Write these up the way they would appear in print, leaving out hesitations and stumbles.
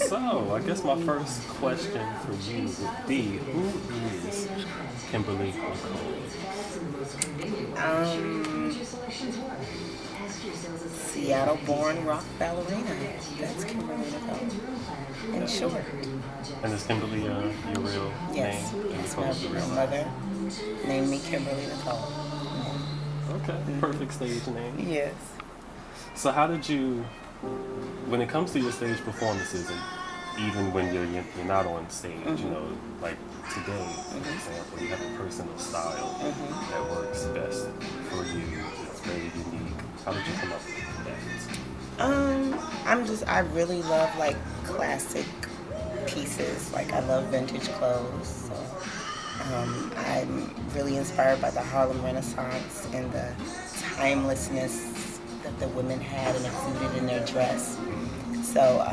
So, I guess my first question for you would be, who is Kimberly Nichole? Um, Seattle-born rock ballerina. That's Kimberly Nichole. In short, And is Kimberly your real yes, name? As yes, my opposed to real mother named me Kimberly Nichole. Okay, perfect stage name. Yes. So, how did you, when it comes to your stage performances, and even when you're not on stage, like today, for example, you have a personal style that works best for you. It's very unique. How did you come up with that? I really love like classic pieces. Like I love vintage clothes. So, I'm really inspired by the Harlem Renaissance and the timelessness that the women had and included in their dress. So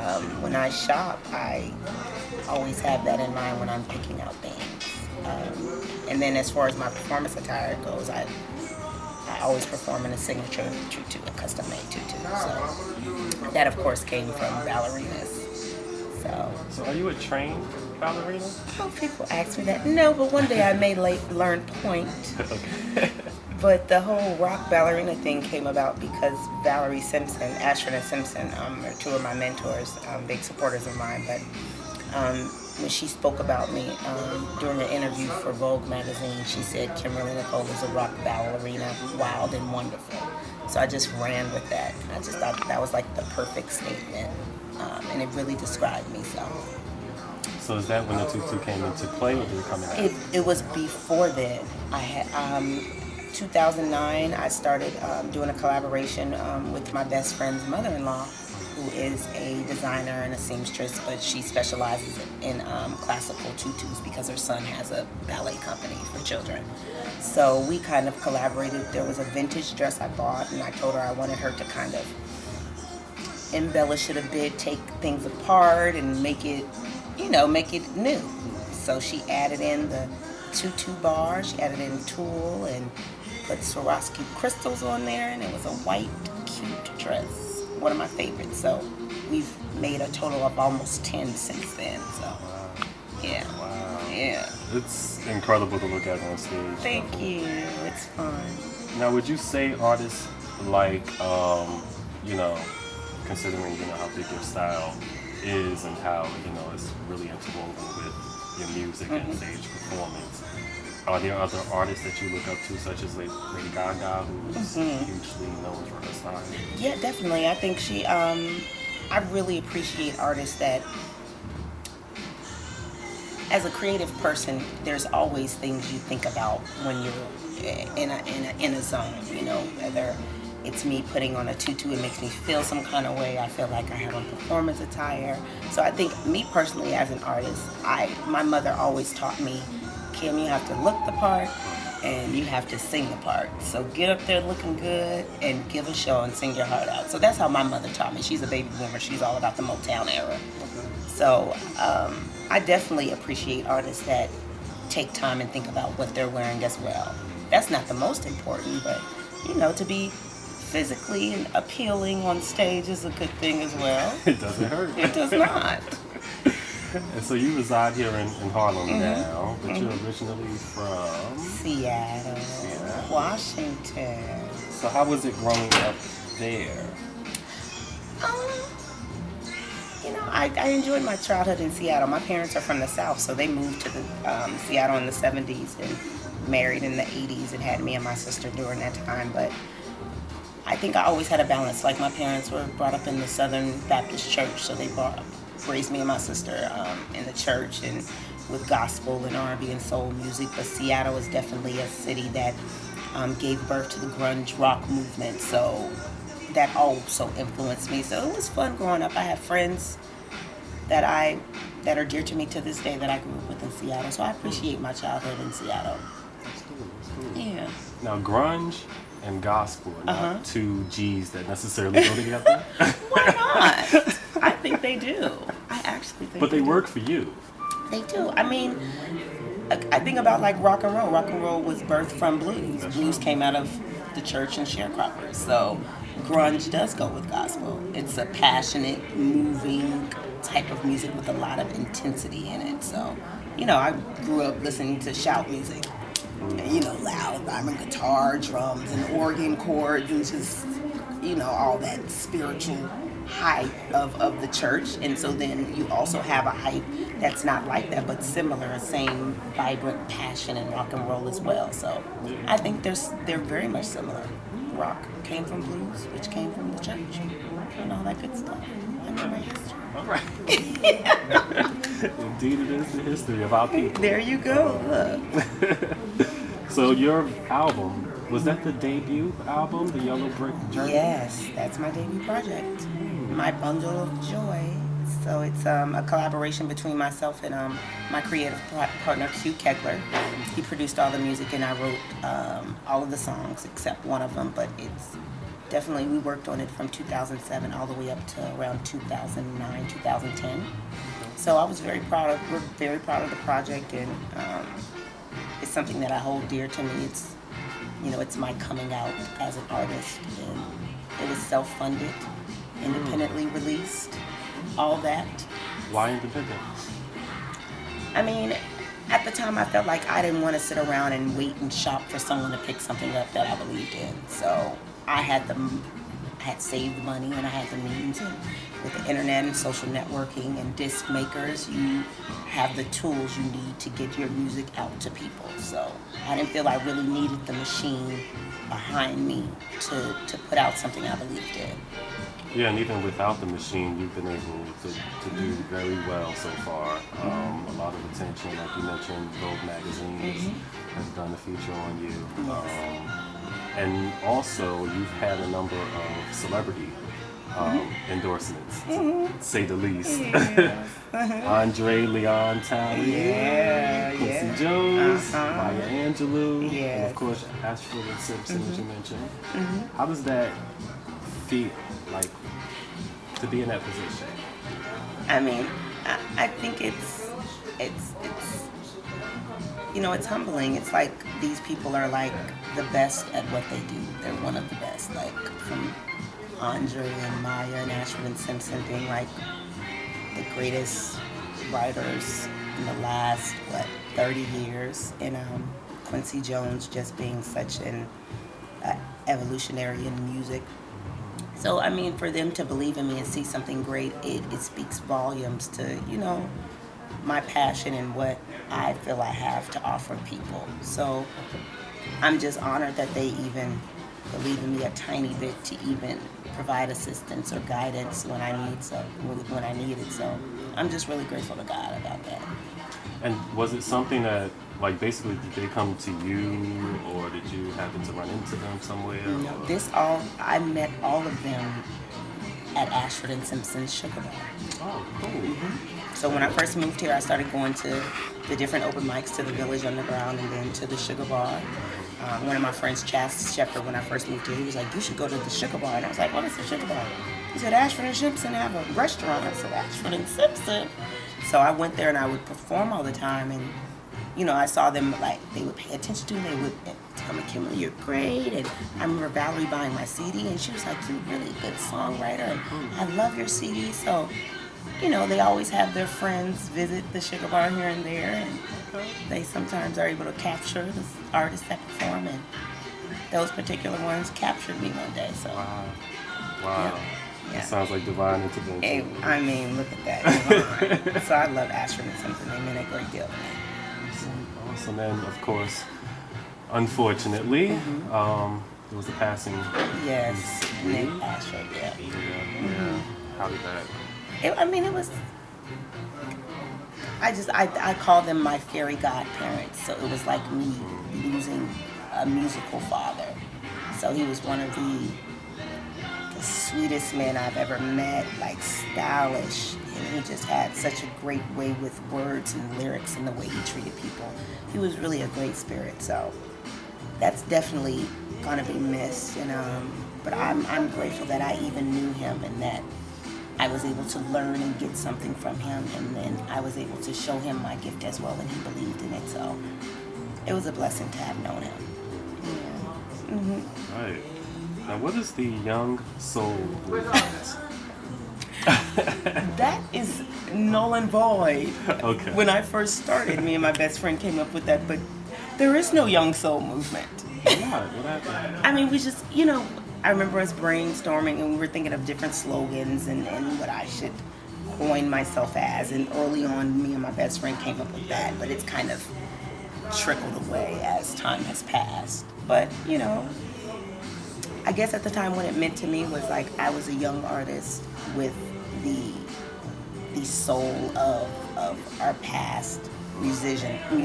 when I shop, I always have that in mind when I'm picking out things. And then as far as my performance attire goes, I always perform in a signature tutu, a custom-made tutu. So that, of course, came from ballerinas. So, are you a trained ballerina? Oh, people ask me that. No, but one day I may learn point. Okay. But the whole rock ballerina thing came about because Valerie Simpson, Ashford and Simpson, are two of my mentors, big supporters of mine. But when she spoke about me during an interview for Vogue magazine, she said Kimberly Nichole is a rock ballerina, wild and wonderful. So I just ran with that. I just thought that was like the perfect statement, and it really described me. So, is that when the tutu came into play, or did it come out? It was before then. I had 2009. I started doing a collaboration with my best friend's mother-in-law, who is a designer and a seamstress, but she specializes in classical tutus because her son has a ballet company for children. So we kind of collaborated. There was a vintage dress I bought, and I told her I wanted her to kind of embellish it a bit, take things apart, and make it new. So she added in the tutu bar, she added in tulle, and put Swarovski crystals on there, and it was a white, cute dress. One of my favorites. So we've made a total of almost 10 since then. So, yeah. Wow. Yeah. It's incredible to look at on stage. Thank you. It's fun. Now, would you say artists like, considering, how big your style is and how, it's really interwoven with your music and stage performance, are there other artists that you look up to, such as Lady Gaga, who's hugely known for her style? Yeah, definitely. I think I really appreciate artists that, as a creative person, there's always things you think about when you're in a zone. Whether it's me putting on a tutu, it makes me feel some kind of way. I feel like I have a performance attire. So I think me personally, as an artist, my mother always taught me, Kim, you have to look the part and you have to sing the part. So get up there looking good and give a show and sing your heart out. So that's how my mother taught me. She's a baby boomer. She's all about the Motown era. So I definitely appreciate artists that take time and think about what they're wearing as well. That's not the most important, but to be physically and appealing on stage is a good thing as well. It doesn't hurt. It does not. And so you reside here in Harlem now, but you're originally from Seattle, Washington. So how was it growing up there? I enjoyed my childhood in Seattle. My parents are from the South, so they moved to the Seattle in the 70s and married in the 80s and had me and my sister during that time. But I think I always had a balance. Like my parents were brought up in the Southern Baptist Church, so they raised me and my sister in the church and with gospel and R&B and soul music. But Seattle is definitely a city that gave birth to the grunge rock movement, so that also influenced me. So it was fun growing up. I have friends that are dear to me to this day that I grew up with in Seattle. So I appreciate my childhood in Seattle. That's cool. Yeah. Now, grunge and gospel are not two G's that necessarily go together. Why not? I think they do. I actually think But they do. work for you. They do. I mean, I think about like rock and roll. Rock and roll was birthed from blues. Blues came out of the church and sharecroppers. So grunge does go with gospel. It's a passionate, moving type of music with a lot of intensity in it. So, I grew up listening to shout music. Loud diamond guitar, drums, and organ chords, and just, all that spiritual hype of the church. And so then you also have a hype that's not like that, but similar, same vibrant passion in rock and roll as well. So I think they're very much similar. Rock came from blues, which came from the church, and all that good stuff. I know my history. All right. Indeed, it is the history of our people. There you go. Look. So your album, was that the debut album, The Yellow Brick Journey? Yes, that's my debut project, My Bundle of Joy. So it's a collaboration between myself and my creative partner, Q Kegler. He produced all the music and I wrote all of the songs except one of them, but it's definitely, we worked on it from 2007 all the way up to around 2009, 2010. So I was we're very proud of the project, and it's something that I hold dear to me. It's my coming out as an artist, and it was self-funded, independently released, all that. Why independent? I mean, at the time I felt like I didn't want to sit around and wait and shop for someone to pick something up that I believed in. So I had saved the money and I had the means, and with the internet and social networking and disc makers, you have the tools you need to get your music out to people. So I didn't feel I really needed the machine behind me to put out something I believed in. Yeah, and even without the machine, you've been able to do very well so far. A lot of attention, like you mentioned, Vogue magazines has done a feature on you. Yes. And also, you've had a number of celebrity endorsements, to say the least. Yes. Andre Leon Talley, Quincy Jones, Maya Angelou, and of course Ashford and Simpson, as you mentioned. How does that feel, like, to be in that position? I mean, I think it's it's humbling. It's like these people are like the best at what they do. They're one of the best, like from Andre and Maya and Ashford and Simpson being like the greatest writers in the last 30 years, and Quincy Jones just being such an evolutionary in music. So I mean, for them to believe in me and see something great, it speaks volumes to my passion and what I feel I have to offer people. So I'm just honored that they even believe in me a tiny bit to even provide assistance or guidance when I need it. So I'm just really grateful to God about that. And was it something that, like, basically, did they come to you, or did you happen to run into them somewhere? No, I met all of them at Ashford and Simpson's Sugar Bar. Oh, cool. So when I first moved here, I started going to the different open mics, to the Village Underground and then to the Sugar Bar. One of my friends, Chas Shepard, when I first moved here, he was like, "You should go to the Sugar Bar." And I was like, "What is the Sugar Bar?" He said, "Ashford and Simpson have a restaurant." I said, "Ashford and Simpson." So I went there and I would perform all the time, and I saw them, like, they would pay attention to me. They would tell me, "Kimberly, you're great." And I remember Valerie buying my CD, and she was like, "You're really a good songwriter, and I love your CD." So, they always have their friends visit the Sugar Bar here and there, and they sometimes are able to capture the artists that perform, and those particular ones captured me one day. So, wow. Yeah. It sounds like divine intervention. Hey, I mean, look at that. Divine. So I love Ashford and Simpson. They mean a great deal to me. Awesome. And of course, unfortunately, there was a passing. Yes, Nick Ashford. Yeah. Yeah. How did that? It was. I call them my fairy godparents. So it was like me losing a musical father. So he was one of the sweetest men I've ever met, like stylish, and he just had such a great way with words and lyrics and the way he treated people. He was really a great spirit. So that's definitely gonna be missed. And but I'm grateful that I even knew him and that I was able to learn and get something from him, and then I was able to show him my gift as well, and he believed in it. So it was a blessing to have known him. Yeah. Right. Now, what is the Young Soul movement? That is null and void. Okay. When I first started, me and my best friend came up with that, but there is no young soul movement. Yeah, what happened? I mean, we just, I remember us brainstorming and we were thinking of different slogans and what I should coin myself as. And early on, me and my best friend came up with that, but it's kind of trickled away as time has passed. But, I guess at the time what it meant to me was like I was a young artist with the soul of our past musical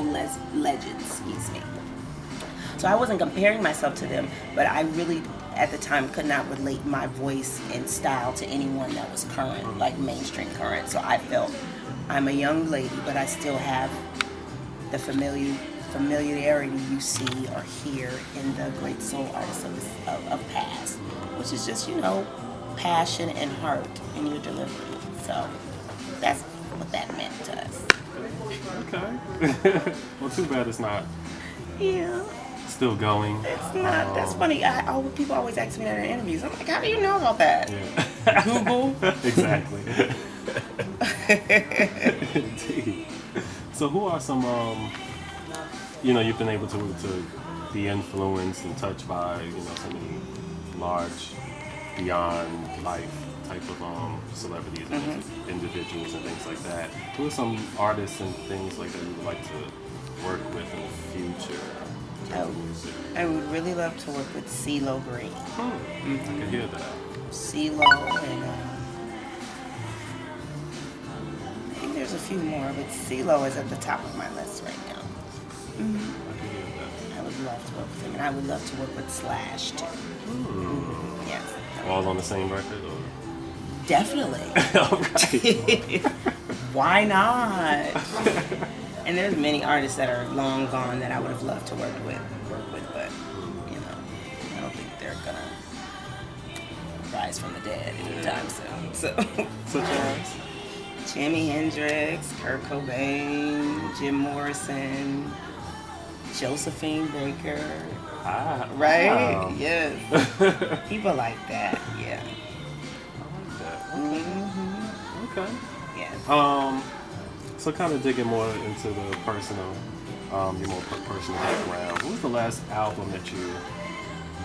legends, excuse me. So I wasn't comparing myself to them, but I really at the time could not relate my voice and style to anyone that was current, like mainstream current. So I felt I'm a young lady, but I still have the familiarity you see or hear in the great soul artists of past, which is just, passion and heart in your delivery. So that's what that meant to us. Okay. Well, too bad it's not Yeah, still going. it's not. That's funny. People always ask me that in interviews. I'm like, how do you know about that? Yeah. Google. Exactly. Indeed. So who are some, you've been able to be influenced and touched by, so many large, beyond life type of celebrities and individuals and things like that. Who are some artists and things like that you would like to work with in the future? I would really love to work with CeeLo Green. I can hear that. CeeLo and I think there's a few more, but CeeLo is at the top of my list right now. I can hear that. I would love to work with him, and I would love to work with Slash too. Yes. All on the same record? Or? Definitely. Alright. Why not? And there's many artists that are long gone that I would have loved to work with, but I don't think they're gonna rise from the dead anytime soon. So, Such as? Jimi Hendrix, Kurt Cobain, Jim Morrison, Josephine Baker. Right? Wow. Yes. People like that. Yeah. I like that. Okay. Yes. So kind of digging more into the personal, your more personal background. What was the last album that you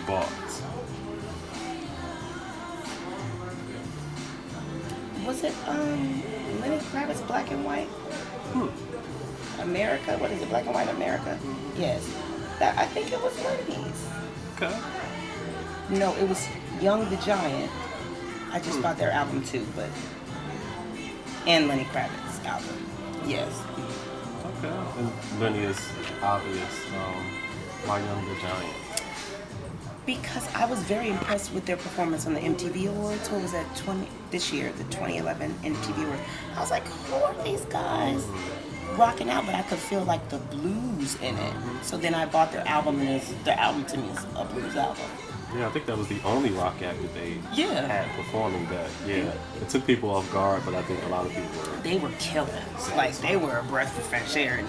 bought? Was it Lenny Kravitz, Black and White? America? What is it, Black and White America? Yes. I think it was Lenny's. Okay. No, it was Young the Giant. I just bought their album too, and Lenny Kravitz's album. Yes. Okay. And Lenny is obvious. Why Young the Giant? Because I was very impressed with their performance on the MTV Awards. What was that, this year, the 2011 MTV Awards. I was like, who are these guys rocking out? But I could feel like the blues in it. So then I bought their album, and their album to me is a blues album. Yeah, I think that was the only rock act that they had performing that. Yeah. It took people off guard, but I think a lot of people were. They were killing. Like, they were a breath of fresh air, and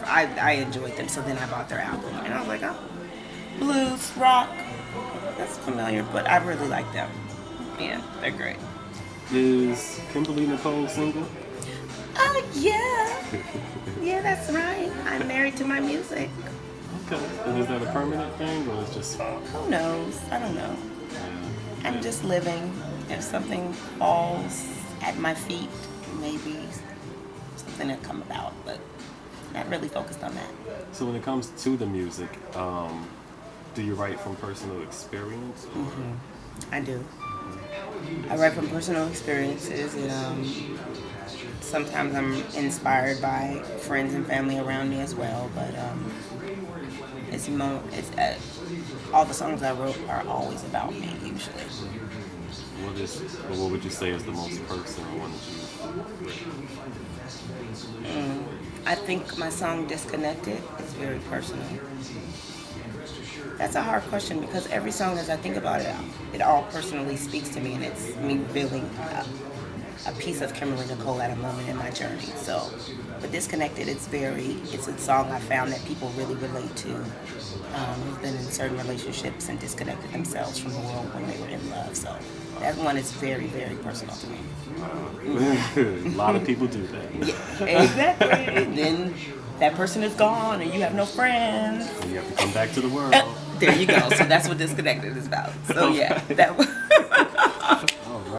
I enjoyed them. So then I bought their album, and I was like, oh, blues, rock, that's familiar, but I really like them. Yeah, they're great. Is Kimberly Nichole single? Yeah. Yeah, that's right. I'm married to my music. Okay. And is that a permanent thing, or is just? Who knows? I don't know. Yeah. I'm just living. If something falls at my feet, maybe something will come about, but not really focused on that. So when it comes to the music, do you write from personal experience? Or? I do. I write from personal experiences, and sometimes I'm inspired by friends and family around me as well. But all the songs I wrote are always about me usually. What would you say is the most personal one that you? I think my song "Disconnected" is very personal. That's a hard question because every song, as I think about it, it all personally speaks to me, and it's me feeling a piece of Kimberly Nichole at a moment in my journey. So, but Disconnected, it's a song I found that people really relate to, who've been in certain relationships and disconnected themselves from the world when they were in love. So that one is very, very personal to me. A lot of people do that. Yeah, exactly. And then that person is gone and you have no friends. And you have to come back to the world. There you go. So that's what Disconnected is about. So yeah, that